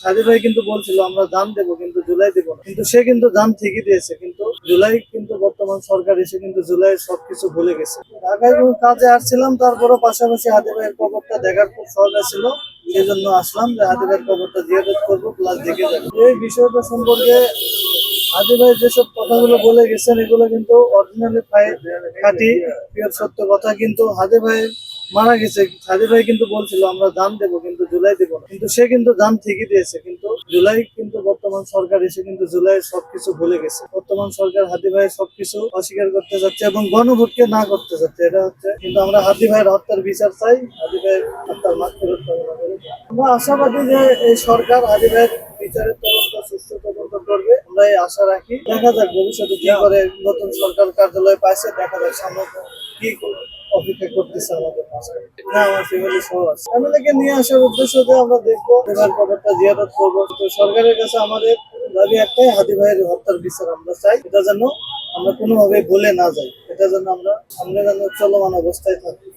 সাজিদ ভাই কিন্তু বলছিল আমরা জান দেবো কিন্তু জুলাই দেবো না, কিন্তু সে কিন্তু জান ঠিকই দিয়েছে। কিন্তু জুলাই কিন্তু বর্তমান সরকার এসে কিন্তু জুলাই সবকিছু ভুলে গেছে। ঢাকায় কোনো কাজে আসছিলাম, তারপরও পাশাপাশি হাদি ভাইয়ের কবরটা দেখার খুব শখ ছিল, সেই জন্য আসলাম যে হাদি ভাইয়ের কবরটা জিয়ারত করবো প্লাস দেখে যাবো। এই বিষয়টা সম্পর্কে হাদি ভাই যেসব কথাগুলো বলে গেছেন এগুলো কিন্তু অরিজিনালি খাঁটি পিওর সত্য কথা। কিন্তু হাদি ভাই মারা গেছে, হাদি ভাই কিন্তু বলছিল আমরা জান দেবো কিন্তু জুলাই দেবো না, কিন্তু সে কিন্তু জান ঠিকই দিয়েছে। কিন্তু জুলাই কিন্তু বর্তমান সরকার এসে কিন্তু জুলাই সবকিছু ভুলে গেছে। বর্তমান সরকার হাদি ভাই সবকিছু অস্বীকার করতে যাচ্ছে এবং গণভোটকে না করতে যাচ্ছে, এটা হচ্ছে। কিন্তু আমরা হাদি ভাইয়ের হত্যার বিচার চাই, হাদি ভাইয়ের হত্যার মাগফিরাত কামনা করি। আমরা আশাবাদী যে এই সরকার হাদি ভাইয়ের বিচারের তদন্ত সুষ্ঠু তদন্ত করবে, আমরা এই আশা রাখি। দেখা যাক ভবিষ্যতে কি করে, নতুন সরকার কার্যালয় পাইছে, দেখা যাক সামনে কি অপেক্ষা করতেছে আমাদের পাশে। হ্যাঁ, আমার ফ্যামিলি সহ আছে, ফ্যামিলিকে নিয়ে আসার উদ্দেশ্য যে আমরা দেখবো এবার কবরটা জিয়ারত করবো। তো সরকারের কাছে আমাদের দাবি একটাই, হাদি ভাইয়ের হত্যার বিচার আমরা চাই। এটা যেন আমরা কোনোভাবে ভুলে না যাই, এটা যেন আমরা সামনে যেন চলমান অবস্থায় থাকি।